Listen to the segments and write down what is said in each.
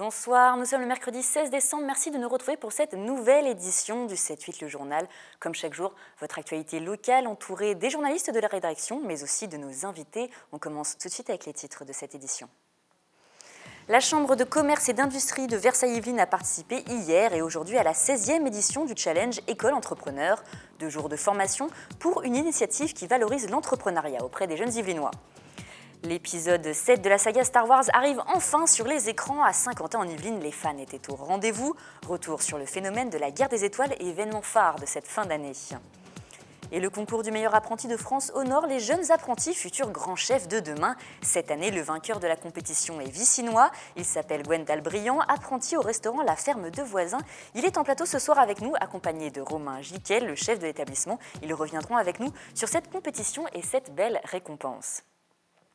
Bonsoir, nous sommes le mercredi 16 décembre. Merci de nous retrouver pour cette nouvelle édition du 7-8 le journal. Comme chaque jour, votre actualité locale entourée des journalistes de la rédaction, mais aussi de nos invités. On commence tout de suite avec les titres de cette édition. La Chambre de commerce et d'industrie de Versailles-Yvelines a participé hier et aujourd'hui à la 16e édition du challenge École Entrepreneur. 2 jours de formation pour une initiative qui valorise l'entrepreneuriat auprès des jeunes Yvelinois. L'épisode 7 de la saga Star Wars arrive enfin sur les écrans. À Saint-Quentin en Yvelines, les fans étaient au rendez-vous. Retour sur le phénomène de la guerre des étoiles et événement phare de cette fin d'année. Et le concours du meilleur apprenti de France honore les jeunes apprentis futurs grands chefs de demain. Cette année, le vainqueur de la compétition est vicinois. Il s'appelle Gwendal Briand, apprenti au restaurant La Ferme de Voisins. Il est en plateau ce soir avec nous, accompagné de Romain Giquel, le chef de l'établissement. Ils reviendront avec nous sur cette compétition et cette belle récompense.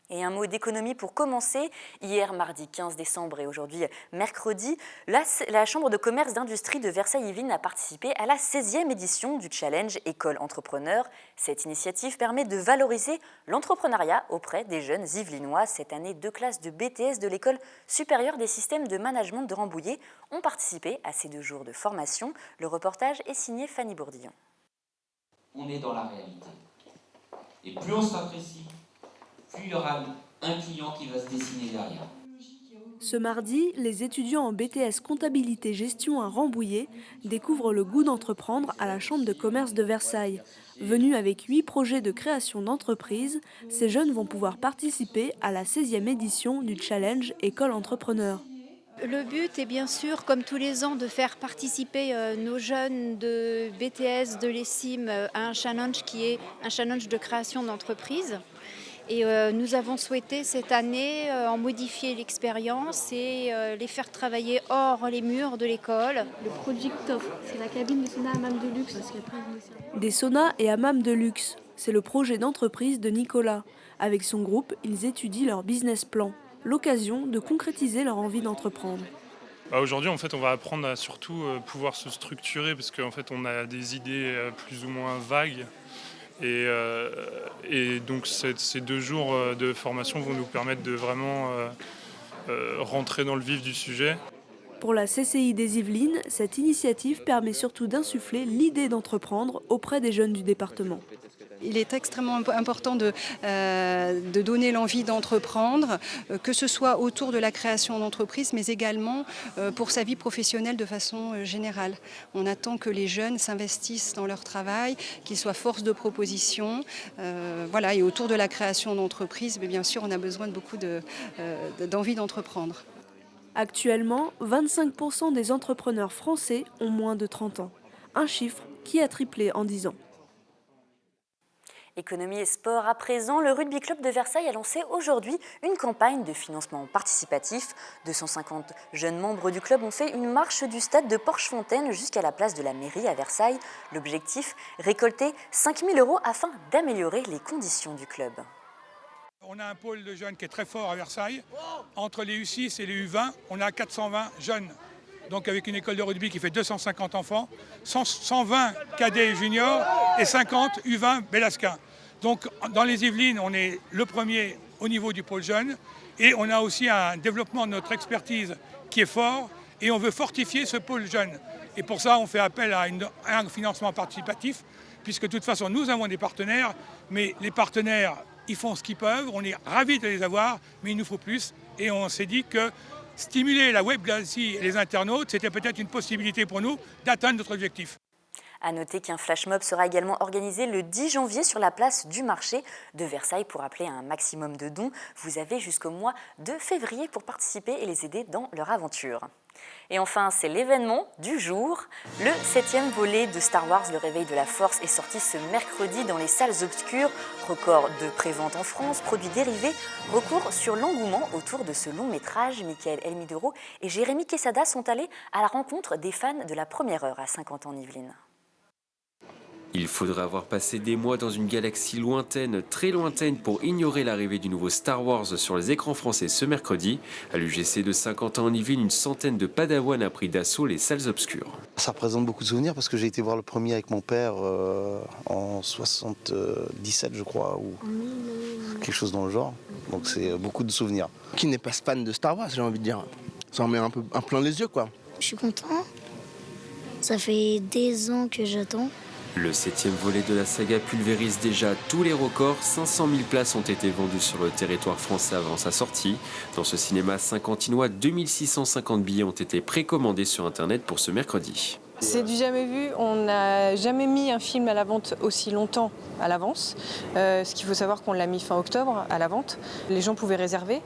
Et un mot d'économie pour commencer. Hier, mardi 15 décembre et aujourd'hui, mercredi, la Chambre de commerce d'industrie de Versailles-Yvelines a participé à la 16e édition du challenge École Entrepreneur. Cette initiative permet de valoriser l'entrepreneuriat auprès des jeunes Yvelinois. Cette année, 2 classes de BTS de l'École supérieure des systèmes de management de Rambouillet ont participé à ces 2 jours de formation. Le reportage est signé Fanny Bourdillon. On est dans la réalité. Et plus on sera précis, plus il y aura un client qui va se dessiner derrière. Ce mardi, les étudiants en BTS Comptabilité Gestion à Rambouillet découvrent le goût d'entreprendre à la Chambre de commerce de Versailles. Venus avec 8 projets de création d'entreprise, ces jeunes vont pouvoir participer à la 16e édition du challenge École Entrepreneur. Le but est bien sûr, comme tous les ans, de faire participer nos jeunes de BTS, de l'ESIM à un challenge qui est un challenge de création d'entreprise. Et nous avons souhaité cette année en modifier l'expérience et les faire travailler hors les murs de l'école. Le Project Off, c'est la cabine de sauna hammam de luxe. Des saunas et hammams de luxe, c'est le projet d'entreprise de Nicolas. Avec son groupe, ils étudient leur business plan, l'occasion de concrétiser leur envie d'entreprendre. Aujourd'hui, en fait, on va apprendre à surtout pouvoir se structurer parce qu'en fait, on a des idées plus ou moins vagues. Et donc ces 2 jours de formation vont nous permettre de vraiment rentrer dans le vif du sujet. Pour la CCI des Yvelines, cette initiative permet surtout d'insuffler l'idée d'entreprendre auprès des jeunes du département. Il est extrêmement important de donner l'envie d'entreprendre, que ce soit autour de la création d'entreprise, mais également pour sa vie professionnelle de façon générale. On attend que les jeunes s'investissent dans leur travail, qu'ils soient force de proposition. Et autour de la création d'entreprise, bien sûr, on a besoin de beaucoup d'envie d'entreprendre. Actuellement, 25% des entrepreneurs français ont moins de 30 ans. Un chiffre qui a triplé en 10 ans. Économie et sport à présent, le Rugby Club de Versailles a lancé aujourd'hui une campagne de financement participatif. 250 jeunes membres du club ont fait une marche du stade de Porchefontaine jusqu'à la place de la mairie à Versailles. L'objectif, récolter 5 000 € afin d'améliorer les conditions du club. On a un pôle de jeunes qui est très fort à Versailles. Entre les U6 et les U20, on a 420 jeunes. Donc avec une école de rugby qui fait 250 enfants, 120 cadets et juniors et 50 U20 Belasquin. Donc dans les Yvelines, on est le premier au niveau du pôle jeune et on a aussi un développement de notre expertise qui est fort et on veut fortifier ce pôle jeune. Et pour ça, on fait appel à un financement participatif puisque de toute façon, nous avons des partenaires, mais les partenaires, ils font ce qu'ils peuvent, on est ravis de les avoir, mais il nous faut plus et on s'est dit que stimuler la web Galaxy et les internautes, c'était peut-être une possibilité pour nous d'atteindre notre objectif. A noter qu'un flash mob sera également organisé le 10 janvier sur la place du marché de Versailles pour appeler à un maximum de dons. Vous avez jusqu'au mois de février pour participer et les aider dans leur aventure. Et enfin, c'est l'événement du jour. Le 7e volet de Star Wars, le réveil de la force, est sorti ce mercredi dans les salles obscures. Record de prévente en France, produits dérivés, recours sur l'engouement autour de ce long métrage. Michael Elmidoro et Jérémy Quesada sont allés à la rencontre des fans de la première heure à Saint-Quentin-en-Yvelines. Il faudrait avoir passé des mois dans une galaxie lointaine, très lointaine, pour ignorer l'arrivée du nouveau Star Wars sur les écrans français ce mercredi. À l'UGC de Saint-Quentin-en-Yvelines, une centaine de Padawans a pris d'assaut les salles obscures. Ça représente beaucoup de souvenirs parce que j'ai été voir le premier avec mon père en 77, je crois, ou quelque chose dans le genre. Donc c'est beaucoup de souvenirs. Qui n'est pas fan de Star Wars, j'ai envie de dire. Ça en met un plein les yeux, quoi. Je suis content. Ça fait des ans que j'attends. Le 7e volet de la saga pulvérise déjà tous les records. 500 000 places ont été vendues sur le territoire français avant sa sortie. Dans ce cinéma saint-quentinois, 2650 billets ont été précommandés sur Internet pour ce mercredi. C'est du jamais vu. On n'a jamais mis un film à la vente aussi longtemps à l'avance. Ce qu'il faut savoir qu'on l'a mis fin octobre à la vente. Les gens pouvaient réserver,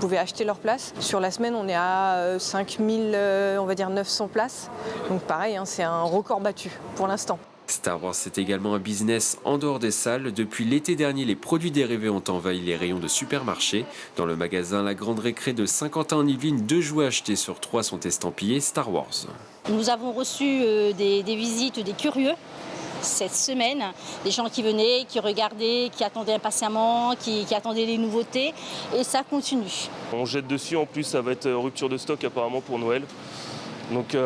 pouvaient acheter leur place. Sur la semaine, on est à 5000, on va dire 900 places. Donc pareil, c'est un record battu pour l'instant. Star Wars, c'est également un business en dehors des salles. Depuis l'été dernier, les produits dérivés ont envahi les rayons de supermarchés. Dans le magasin La Grande Récré de Saint-Quentin-en-Yvelines, 2 jouets achetés sur 3 sont estampillés Star Wars. Nous avons reçu des visites des curieux cette semaine, des gens qui venaient, qui regardaient, qui attendaient impatiemment, qui attendaient les nouveautés, et ça continue. On jette dessus, en plus ça va être rupture de stock apparemment pour Noël. Donc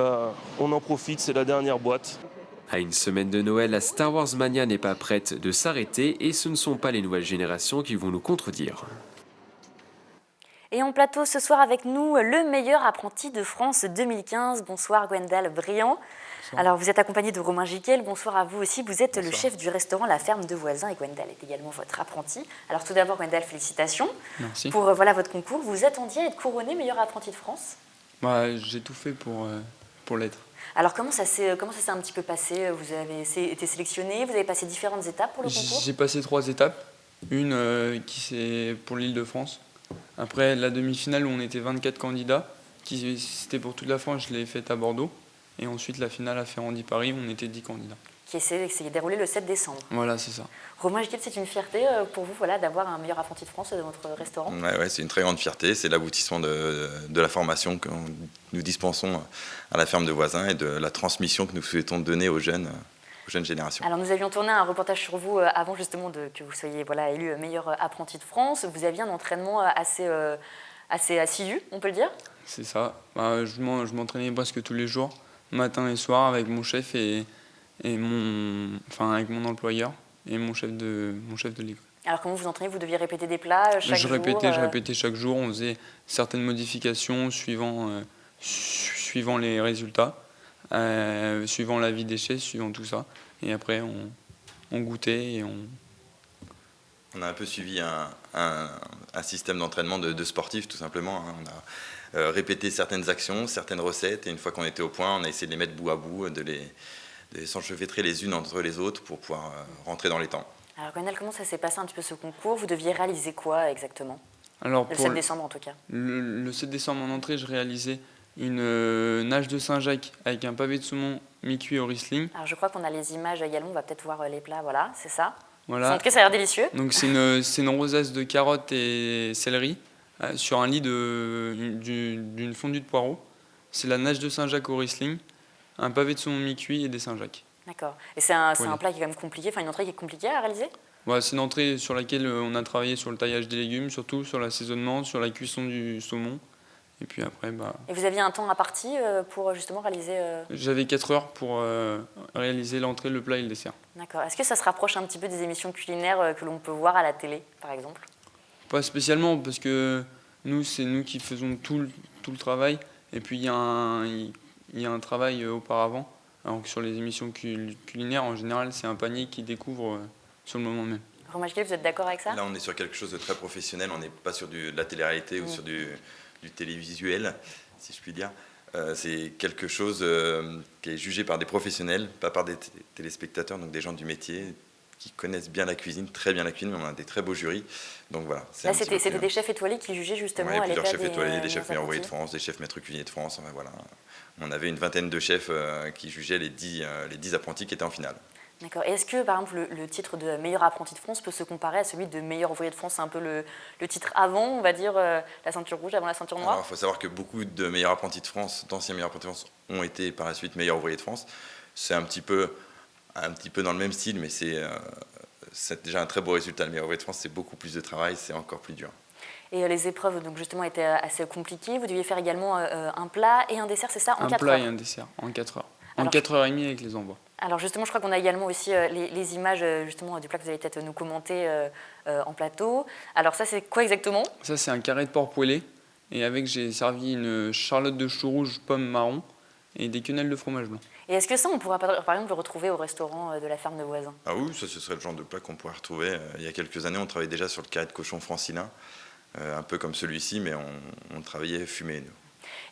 on en profite, c'est la dernière boîte. À une semaine de Noël, la Star Wars Mania n'est pas prête de s'arrêter et ce ne sont pas les nouvelles générations qui vont nous contredire. Et en plateau ce soir avec nous, le meilleur apprenti de France 2015. Bonsoir Gwendal Briand. Bonsoir. Alors vous êtes accompagné de Romain Giquel. Bonsoir à vous aussi. Vous êtes le chef du restaurant La Ferme de Voisins et Gwendal est également votre apprenti. Alors tout d'abord Gwendal, félicitations. Merci. Pour votre concours. Vous vous attendiez à être couronné meilleur apprenti de France? J'ai tout fait pour l'être. Alors comment ça s'est un petit peu passé? Vous avez été sélectionné, vous avez passé différentes étapes pour le concours? J'ai passé 3 étapes. Une qui c'est pour l'Île-de-France. Après la demi-finale où on était 24 candidats, c'était pour toute la France, je l'ai faite à Bordeaux. Et ensuite la finale à Ferrandi-Paris, on était 10 candidats. Qui s'est déroulé le 7 décembre. Voilà, c'est ça. Romain Giquel, c'est une fierté pour vous d'avoir un meilleur apprenti de France dans votre restaurant? Ouais, c'est une très grande fierté. C'est l'aboutissement de la formation que nous dispensons à la ferme de Voisins et de la transmission que nous souhaitons donner aux jeunes générations. Alors nous avions tourné un reportage sur vous avant justement que vous soyez élu meilleur apprenti de France. Vous aviez un entraînement assez assidu, on peut le dire? C'est ça. Je m'entraînais presque tous les jours, matin et soir, avec mon chef avec mon employeur et mon chef de l'école. Alors comment vous entraînez? Vous deviez répéter des plats chaque jour? Je répétais chaque jour. On faisait certaines modifications suivant les résultats, suivant l'avis des chefs, suivant tout ça. Et après, on goûtait et On a un peu suivi un système d'entraînement de sportifs, tout simplement. On a répété certaines actions, certaines recettes, et une fois qu'on était au point, on a essayé de les mettre bout à bout, de s'enchevêtrer les unes entre les autres pour pouvoir rentrer dans les temps. Alors Gwendal, comment ça s'est passé un petit peu ce concours? Vous deviez réaliser quoi exactement? Alors, le 7 décembre en tout cas. Le 7 décembre en entrée, je réalisais une nage de Saint-Jacques avec un pavé de saumon mi-cuit au Riesling. Alors je crois qu'on a les images également, on va peut-être voir les plats, voilà, c'est ça. Voilà. En tout cas, ça a l'air délicieux. Donc c'est une rosace de carottes et céleri sur un lit d'une fondue de poireaux. C'est la nage de Saint-Jacques au Riesling, un pavé de saumon mi-cuit et des Saint-Jacques. D'accord. Et c'est un plat qui est quand même compliqué, une entrée qui est compliquée à réaliser? C'est une entrée sur laquelle on a travaillé sur le taillage des légumes, surtout sur l'assaisonnement, sur la cuisson du saumon. Et puis après, Et vous aviez un temps imparti pour justement réaliser J'avais 4 heures pour réaliser l'entrée, le plat et le dessert. D'accord. Est-ce que ça se rapproche un petit peu des émissions culinaires que l'on peut voir à la télé, par exemple? Pas spécialement, parce que c'est nous qui faisons tout le travail. Et puis il y a un travail auparavant. Alors que sur les émissions culinaires, en général, c'est un panier qui découvre sur le moment même. Romain Giquel, vous êtes d'accord avec ça? Là, on est sur quelque chose de très professionnel. On n'est pas sur de la télé-réalité ou sur du télévisuel, si je puis dire. C'est quelque chose qui est jugé par des professionnels, pas par des téléspectateurs, donc des gens du métier qui connaissent bien la cuisine, très bien la cuisine, mais on a des très beaux jurys. Donc voilà. Là, c'était des chefs étoilés qui jugeaient justement à l'état plusieurs chefs étoilés, des chefs meilleurs ouvriers de France, des chefs maîtres cuisiniers de France. Voilà. On avait une vingtaine de chefs qui jugeaient les 10 apprentis qui étaient en finale. D'accord. Et est-ce que, par exemple, le titre de meilleur apprenti de France peut se comparer à celui de meilleur ouvrier de France? C'est un peu le titre avant, on va dire, la ceinture rouge avant la ceinture noire? Alors, il faut savoir que beaucoup de meilleurs apprentis de France, d'anciens meilleurs apprentis de France, ont été par la suite meilleurs ouvriers de France. C'est un petit peu dans le même style, mais c'est déjà un très beau résultat. Le meilleur ouvrier de France, c'est beaucoup plus de travail, c'est encore plus dur. Et les épreuves, donc justement, étaient assez compliquées. Vous deviez faire également un plat et un dessert, c'est ça, en 4 heures? Un plat et un dessert, en 4 heures. En 4h30 avec les envois. Alors justement, je crois qu'on a également aussi les images justement du plat que vous allez peut-être nous commenter en plateau. Alors ça, c'est quoi exactement? Ça, c'est un carré de porc poêlé Et avec, j'ai servi une charlotte de chou rouge pomme marron et des quenelles de fromage blanc. Et est-ce que ça, on pourra par exemple le retrouver au restaurant de la ferme de Voisins? Ah oui, ça ce serait le genre de plat qu'on pourrait retrouver. Il y a quelques années, on travaillait déjà sur le carré de cochon francilin, un peu comme celui-ci, mais on travaillait fumé, nous.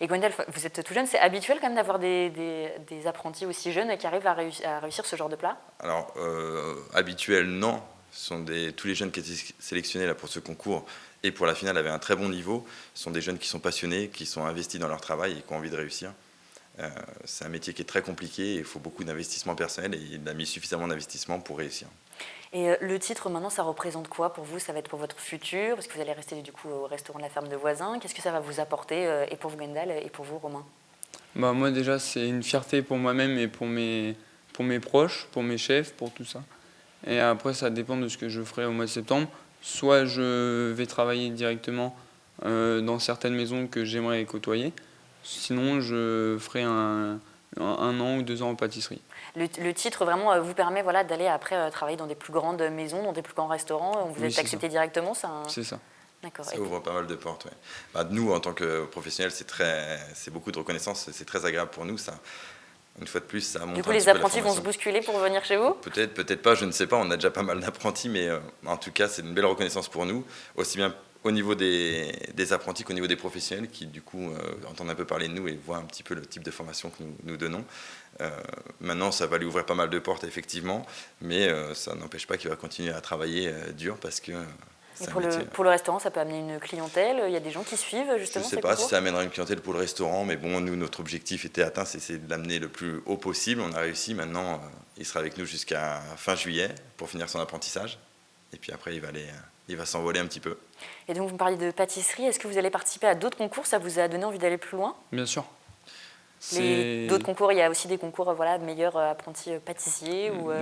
Et Gwendal, vous êtes tout jeune, c'est habituel quand même d'avoir des apprentis aussi jeunes qui arrivent à réussir ce genre de plat? Alors, habituel, non. Ce sont tous les jeunes qui étaient sélectionnés là, pour ce concours et pour la finale avaient un très bon niveau. Ce sont des jeunes qui sont passionnés, qui sont investis dans leur travail et qui ont envie de réussir. C'est un métier qui est très compliqué, il faut beaucoup d'investissement personnel et il a mis suffisamment d'investissement pour réussir. Et le titre maintenant, ça représente quoi pour vous? Ça va être pour votre futur, parce que vous allez rester du coup au restaurant de la ferme de Voisins. Qu'est-ce que ça va vous apporter, et pour vous Gwendal et pour vous Romain? Bah, moi déjà c'est une fierté pour moi-même et pour mes proches, pour mes chefs, pour tout ça. Et après ça dépend de ce que je ferai au mois de septembre. Soit je vais travailler directement dans certaines maisons que j'aimerais côtoyer, sinon je ferai un an ou 2 ans en pâtisserie. Le titre vraiment vous permet d'aller après travailler dans des plus grandes maisons, dans des plus grands restaurants. Vous êtes accepté directement, ça? C'est ça. D'accord. Ça ouvre pas mal de portes. Ouais. Bah, nous, en tant que professionnels, c'est beaucoup de reconnaissance, c'est très agréable pour nous. Ça, une fois de plus, ça montre. Du coup, les apprentis vont se bousculer pour venir chez vous? Peut-être pas, je ne sais pas. On a déjà pas mal d'apprentis, mais en tout cas, c'est une belle reconnaissance pour nous, aussi bien au niveau des apprentis qu'au niveau des professionnels qui, du coup, entendent un peu parler de nous et voient un petit peu le type de formation que nous donnons. Maintenant, ça va lui ouvrir pas mal de portes, effectivement, mais ça n'empêche pas qu'il va continuer à travailler dur parce que... Et pour le restaurant, ça peut amener une clientèle? Il y a des gens qui suivent justement? Je ne sais pas si ça amènera une clientèle pour le restaurant, mais bon, nous, notre objectif était atteint, c'est de l'amener le plus haut possible. On a réussi. Maintenant, il sera avec nous jusqu'à fin juillet pour finir son apprentissage. Et puis après, il va s'envoler un petit peu. Et donc, vous me parliez de pâtisserie. Est-ce que vous allez participer à d'autres concours? Ça vous a donné envie d'aller plus loin? Bien sûr. D'autres concours, il y a aussi des concours, meilleur apprenti pâtissier ou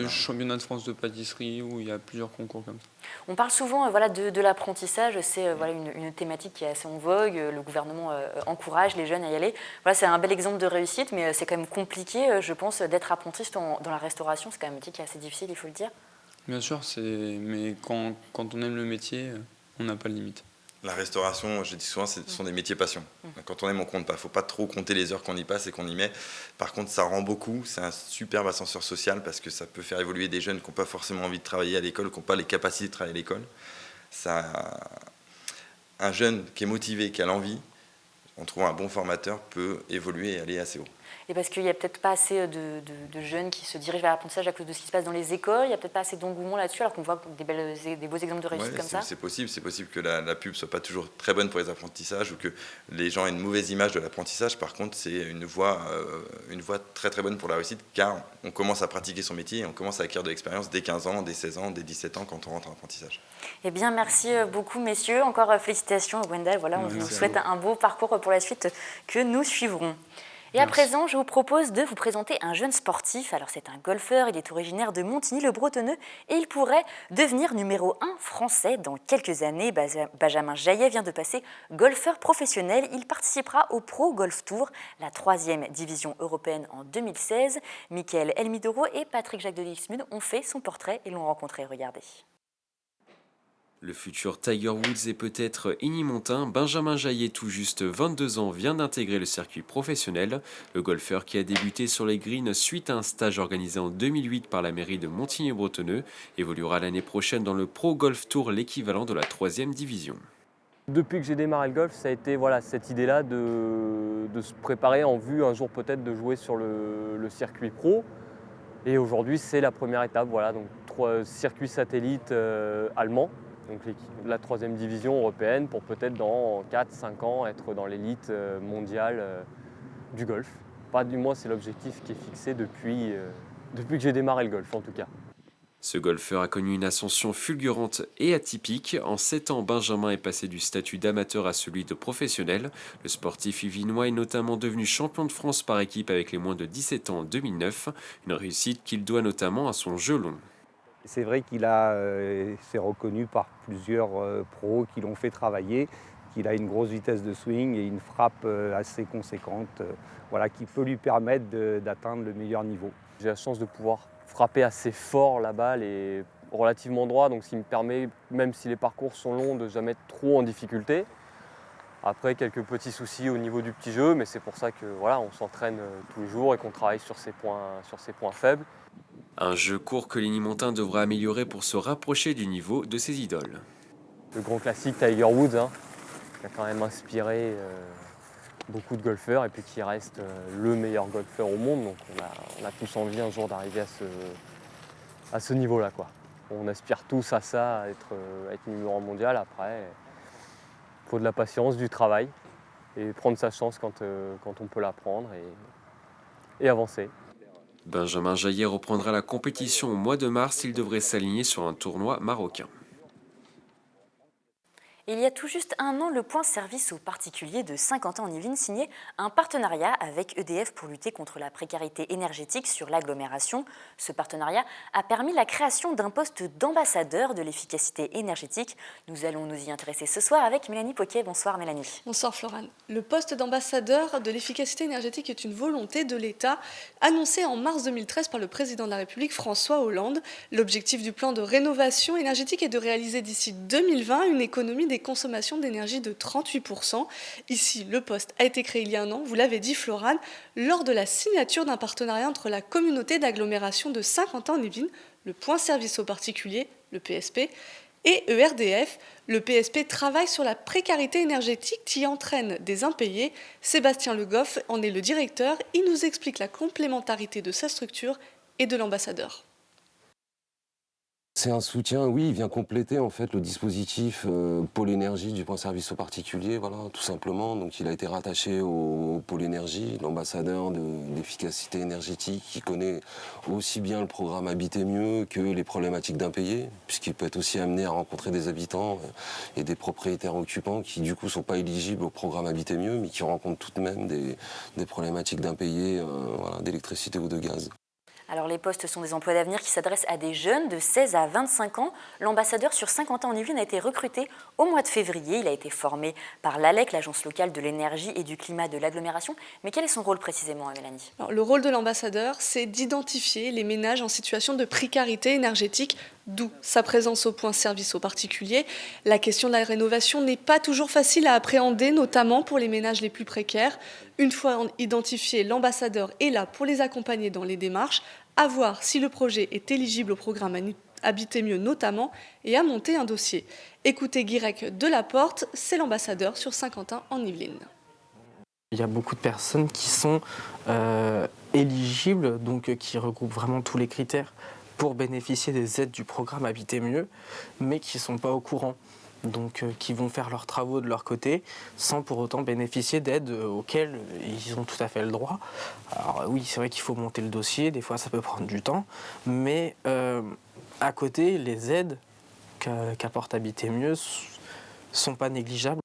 championnat de France de pâtisserie, où il y a plusieurs concours comme ça. On parle souvent de l'apprentissage, c'est une thématique qui est assez en vogue, le gouvernement encourage les jeunes à y aller. C'est un bel exemple de réussite, mais c'est quand même compliqué, je pense, d'être apprenti dans la restauration. C'est quand même un métier qui est assez difficile, il faut le dire. Bien sûr, mais quand on aime le métier, on n'a pas de limite. La restauration, je dis souvent, ce sont des métiers passion. Quand on aime, on compte pas. Il ne faut pas trop compter les heures qu'on y passe et qu'on y met. Par contre, ça rend beaucoup. C'est un superbe ascenseur social parce que ça peut faire évoluer des jeunes qui n'ont pas forcément envie de travailler à l'école, qui n'ont pas les capacités de travailler à l'école. Un jeune qui est motivé, qui a l'envie, en trouvant un bon formateur, peut évoluer et aller assez haut. Et parce qu'il n'y a peut-être pas assez de jeunes qui se dirigent vers l'apprentissage à cause de ce qui se passe dans les écoles, il n'y a peut-être pas assez d'engouement là-dessus, alors qu'on voit des beaux exemples de réussite comme ça. C'est possible que la pub ne soit pas toujours très bonne pour les apprentissages ou que les gens aient une mauvaise image de l'apprentissage. Par contre, c'est une voie très très bonne pour la réussite, car on commence à pratiquer son métier et on commence à acquérir de l'expérience dès 15 ans, dès 16 ans, dès 17 ans quand on rentre en apprentissage. Eh bien, merci beaucoup, messieurs. Encore félicitations, Gwendal. On vous souhaite un beau parcours pour la suite que nous suivrons. Et à présent, je vous propose de vous présenter un jeune sportif. Alors, c'est un golfeur, il est originaire de Montigny-le-Bretonneux et il pourrait devenir numéro 1 français dans quelques années. Benjamin Jaillet vient de passer golfeur professionnel. Il participera au Pro Golf Tour, la 3e division européenne en 2016. Michael Elmidoro et Patrick Jacques de Dixmude ont fait son portrait et l'ont rencontré. Regardez. Le futur Tiger Woods est peut-être inimontain. Benjamin Jaillet, tout juste 22 ans, vient d'intégrer le circuit professionnel. Le golfeur qui a débuté sur les greens suite à un stage organisé en 2008 par la mairie de Montigny-Bretonneux évoluera l'année prochaine dans le Pro Golf Tour, l'équivalent de la 3e division. Depuis que j'ai démarré le golf, ça a été cette idée-là de se préparer en vue un jour peut-être de jouer sur le circuit pro. Et aujourd'hui, c'est la première étape, donc 3 circuits satellites allemands. Donc la 3e division européenne pour peut-être dans 4-5 ans être dans l'élite mondiale du golf. Pas du moins, c'est l'objectif qui est fixé depuis que j'ai démarré le golf en tout cas. Ce golfeur a connu une ascension fulgurante et atypique. En 7 ans, Benjamin est passé du statut d'amateur à celui de professionnel. Le sportif yvinois est notamment devenu champion de France par équipe avec les moins de 17 ans en 2009, une réussite qu'il doit notamment à son jeu long. C'est vrai qu'il s'est reconnu par plusieurs pros qui l'ont fait travailler, qu'il a une grosse vitesse de swing et une frappe assez conséquente, qui peut lui permettre d'atteindre le meilleur niveau. J'ai la chance de pouvoir frapper assez fort la balle et relativement droit, donc ce qui me permet, même si les parcours sont longs, de ne jamais être trop en difficulté. Après, quelques petits soucis au niveau du petit jeu, mais c'est pour ça que voilà, on s'entraîne tous les jours et qu'on travaille sur ses points faibles. Un jeu court que Lenny Montin devra améliorer pour se rapprocher du niveau de ses idoles. Le grand classique Tiger Woods, hein, qui a quand même inspiré beaucoup de golfeurs et puis qui reste le meilleur golfeur au monde. Donc on a tous envie un jour d'arriver à ce niveau-là, quoi. On aspire tous à ça, à être numéro 1 mondial. Après, il faut de la patience, du travail et prendre sa chance quand on peut la prendre et avancer. Benjamin Jaillet reprendra la compétition au mois de mars. Il devrait s'aligner sur un tournoi marocain. Il y a tout juste un an, le point service aux particuliers de Saint-Quentin en Yvelines signait un partenariat avec EDF pour lutter contre la précarité énergétique sur l'agglomération. Ce partenariat a permis la création d'un poste d'ambassadeur de l'efficacité énergétique. Nous allons nous y intéresser ce soir avec Mélanie Poquet. Bonsoir Mélanie. Bonsoir Florane. Le poste d'ambassadeur de l'efficacité énergétique est une volonté de l'État annoncée en mars 2013 par le président de la République François Hollande. L'objectif du plan de rénovation énergétique est de réaliser d'ici 2020 une économie des consommations d'énergie de 38%. Ici, le poste a été créé il y a un an, vous l'avez dit Florane, lors de la signature d'un partenariat entre la communauté d'agglomération de Saint-Quentin en Yvelines, le point service aux particuliers, le PSP, et ERDF. Le PSP travaille sur la précarité énergétique qui entraîne des impayés. Sébastien Le Goff en est le directeur. Il nous explique la complémentarité de sa structure et de l'ambassadeur. C'est un soutien, oui, il vient compléter en fait le dispositif pôle énergie du point service aux particuliers, voilà, tout simplement. Donc il a été rattaché au pôle énergie, l'ambassadeur d'efficacité énergétique, qui connaît aussi bien le programme Habiter mieux que les problématiques d'impayés, puisqu'il peut être aussi amené à rencontrer des habitants et des propriétaires occupants qui du coup sont pas éligibles au programme Habiter mieux, mais qui rencontrent tout de même des problématiques d'impayés, voilà, d'électricité ou de gaz. Alors les postes sont des emplois d'avenir qui s'adressent à des jeunes de 16 à 25 ans. L'ambassadeur sur Saint-Quentin en Yvelines a été recruté au mois de février. Il a été formé par l'ALEC, l'Agence locale de l'énergie et du climat de l'agglomération. Mais quel est son rôle précisément, Mélanie ? Alors, le rôle de l'ambassadeur, c'est d'identifier les ménages en situation de précarité énergétique, d'où sa présence au point service aux particuliers. La question de la rénovation n'est pas toujours facile à appréhender, notamment pour les ménages les plus précaires. Une fois identifié, l'ambassadeur est là pour les accompagner dans les démarches, à voir si le projet est éligible au programme Habiter mieux notamment, et à monter un dossier. Écoutez Guirec Delaporte, c'est l'ambassadeur sur Saint-Quentin en Yvelines. Il y a beaucoup de personnes qui sont éligibles, donc qui regroupent vraiment tous les critères pour bénéficier des aides du programme Habiter mieux, mais qui ne sont pas au courant. Donc qui vont faire leurs travaux de leur côté sans pour autant bénéficier d'aides auxquelles ils ont tout à fait le droit. Alors oui, c'est vrai qu'il faut monter le dossier, des fois ça peut prendre du temps, mais à côté, les aides qu'apporte Habiter mieux sont pas négligeables.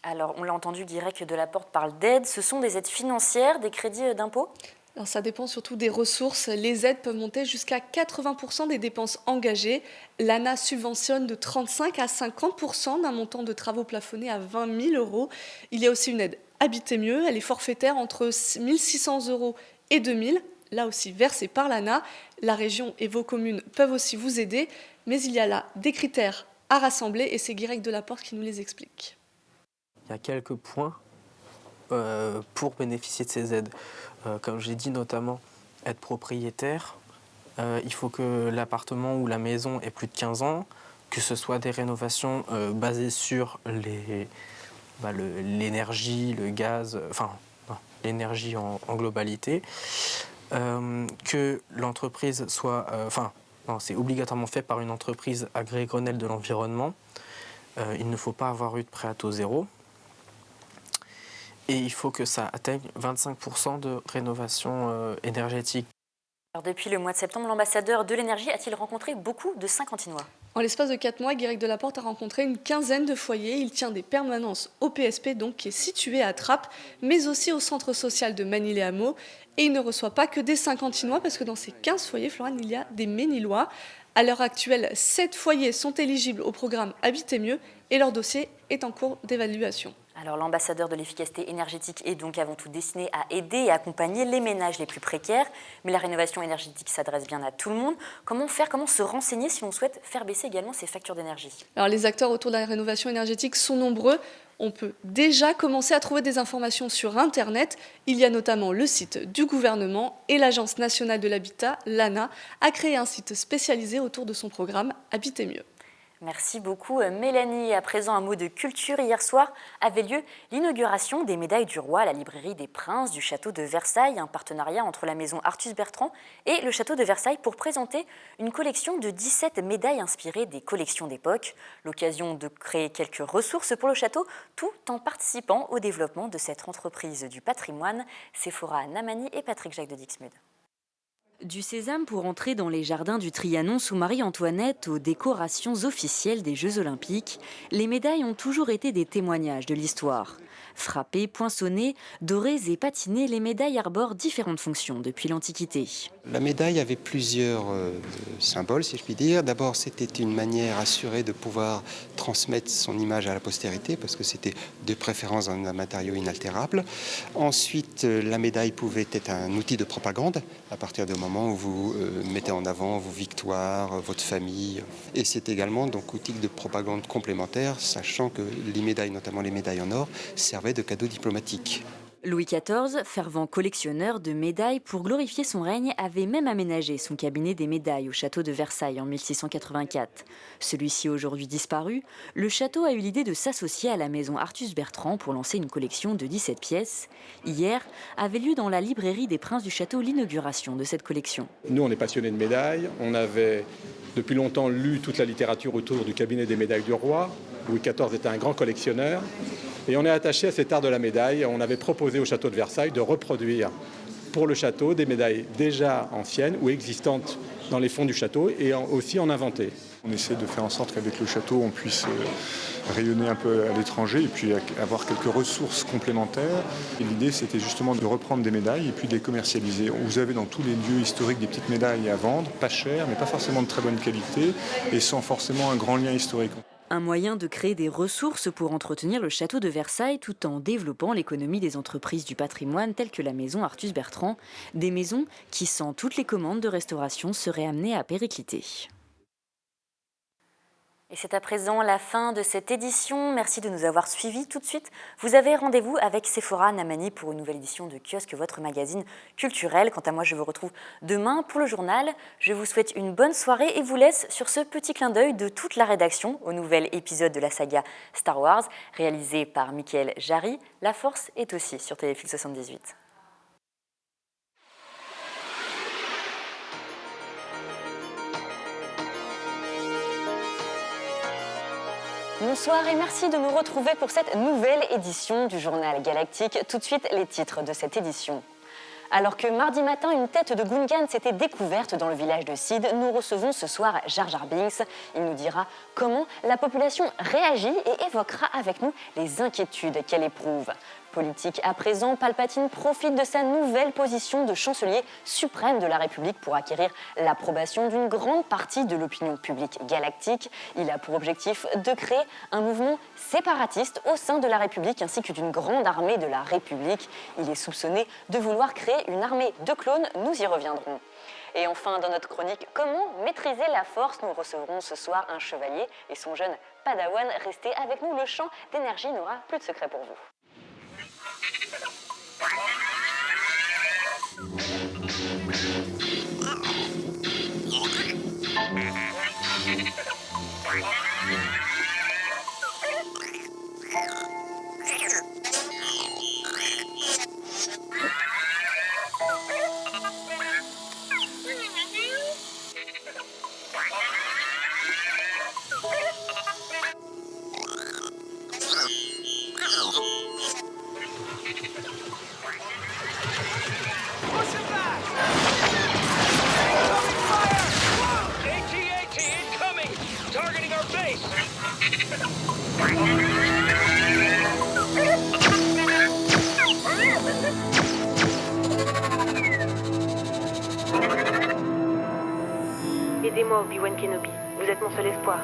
Alors on l'a entendu, Guirec Delaporte parle d'aides. Ce sont des aides financières, des crédits d'impôt ? Alors ça dépend surtout des ressources. Les aides peuvent monter jusqu'à 80% des dépenses engagées. L'ANA subventionne de 35 à 50% d'un montant de travaux plafonné à 20 000 €. Il y a aussi une aide Habiter mieux. Elle est forfaitaire entre 1 600 € et 2 000 €. Là aussi versée par l'ANA. La région et vos communes peuvent aussi vous aider. Mais il y a là des critères à rassembler et c'est Guirec Delaporte qui nous les explique. Il y a quelques points pour bénéficier de ces aides. Comme j'ai dit, notamment être propriétaire, il faut que l'appartement ou la maison ait plus de 15 ans, que ce soit des rénovations basées sur l'énergie, le gaz, l'énergie en globalité, que l'entreprise soit... c'est obligatoirement fait par une entreprise agréée Grenelle de l'environnement. Il ne faut pas avoir eu de prêt à taux zéro. Et il faut que ça atteigne 25% de rénovation énergétique. Alors depuis le mois de septembre, l'ambassadeur de l'énergie a-t-il rencontré beaucoup de Saint-Quentinois ? En l'espace de 4 mois, Guirec Delaporte a rencontré une quinzaine de foyers. Il tient des permanences au PSP, donc, qui est situé à Trappes, mais aussi au centre social de Manille-les-Hameaux. Et il ne reçoit pas que des Saint-Quentinois, parce que dans ces 15 foyers, Florane, il y a des Ménillois. À l'heure actuelle, 7 foyers sont éligibles au programme Habiter mieux et leur dossier est en cours d'évaluation. Alors l'ambassadeur de l'efficacité énergétique est donc avant tout destiné à aider et accompagner les ménages les plus précaires. Mais la rénovation énergétique s'adresse bien à tout le monde. Comment faire, comment se renseigner si l'on souhaite faire baisser également ses factures d'énergie ? Alors les acteurs autour de la rénovation énergétique sont nombreux. On peut déjà commencer à trouver des informations sur Internet. Il y a notamment le site du gouvernement et l'Agence nationale de l'habitat, l'ANA, a créé un site spécialisé autour de son programme Habiter mieux. Merci beaucoup Mélanie. À présent, un mot de culture. Hier soir avait lieu l'inauguration des médailles du roi à la librairie des Princes du château de Versailles, un partenariat entre la maison Artus Bertrand et le château de Versailles pour présenter une collection de 17 médailles inspirées des collections d'époque. L'occasion de créer quelques ressources pour le château, tout en participant au développement de cette entreprise du patrimoine. Séphora Namani et Patrick Jacques de Dixmude. Du sésame pour entrer dans les jardins du Trianon sous Marie-Antoinette aux décorations officielles des Jeux Olympiques, les médailles ont toujours été des témoignages de l'histoire. Frappées, poinçonnées, dorées et patinées, les médailles arborent différentes fonctions depuis l'Antiquité. La médaille avait plusieurs symboles, si je puis dire. D'abord, c'était une manière assurée de pouvoir transmettre son image à la postérité, parce que c'était de préférence un matériau inaltérable. Ensuite, la médaille pouvait être un outil de propagande, à partir du moment où vous mettez en avant vos victoires, votre famille. Et c'est également donc outil de propagande complémentaire, sachant que les médailles, notamment les médailles en or, servaient de cadeaux diplomatiques. Louis XIV, fervent collectionneur de médailles, pour glorifier son règne, avait même aménagé son cabinet des médailles au château de Versailles en 1684. Celui-ci aujourd'hui disparu, le château a eu l'idée de s'associer à la maison Artus Bertrand pour lancer une collection de 17 pièces. Hier avait lieu dans la librairie des Princes du château l'inauguration de cette collection. Nous, on est passionnés de médailles. On avait depuis longtemps lu toute la littérature autour du cabinet des médailles du roi. Louis XIV était un grand collectionneur. Et on est attaché à cet art de la médaille. On avait proposé au château de Versailles de reproduire pour le château des médailles déjà anciennes ou existantes dans les fonds du château et aussi en inventer. On essaie de faire en sorte qu'avec le château, on puisse rayonner un peu à l'étranger et puis avoir quelques ressources complémentaires. Et l'idée, c'était justement de reprendre des médailles et puis de les commercialiser. Vous avez dans tous les lieux historiques des petites médailles à vendre, pas chères, mais pas forcément de très bonne qualité et sans forcément un grand lien historique. Un moyen de créer des ressources pour entretenir le château de Versailles tout en développant l'économie des entreprises du patrimoine telles que la maison Artus Bertrand, des maisons qui, sans toutes les commandes de restauration, seraient amenées à péricliter. Et c'est à présent la fin de cette édition. Merci de nous avoir suivis. Tout de suite, vous avez rendez-vous avec Séphora Namani pour une nouvelle édition de Kiosque, votre magazine culturel. Quant à moi, je vous retrouve demain pour le journal. Je vous souhaite une bonne soirée et vous laisse sur ce petit clin d'œil de toute la rédaction au nouvel épisode de la saga Star Wars, réalisé par Michael Jarry. La Force est aussi sur Téléfilm 78. Bonsoir et merci de nous retrouver pour cette nouvelle édition du Journal Galactique. Tout de suite, les titres de cette édition. Alors que mardi matin, une tête de Gungan s'était découverte dans le village de Sid, nous recevons ce soir Jar Jar Binks. Il nous dira comment la population réagit et évoquera avec nous les inquiétudes qu'elle éprouve. Politique à présent, Palpatine profite de sa nouvelle position de chancelier suprême de la République pour acquérir l'approbation d'une grande partie de l'opinion publique galactique. Il a pour objectif de créer un mouvement séparatiste au sein de la République ainsi que d'une grande armée de la République. Il est soupçonné de vouloir créer une armée de clones, nous y reviendrons. Et enfin, dans notre chronique « Comment maîtriser la force ?», nous recevrons ce soir un chevalier et son jeune padawan. Restez avec nous, le champ d'énergie n'aura plus de secret pour vous. Aidez-moi, Obi-Wan Kenobi. Vous êtes mon seul espoir.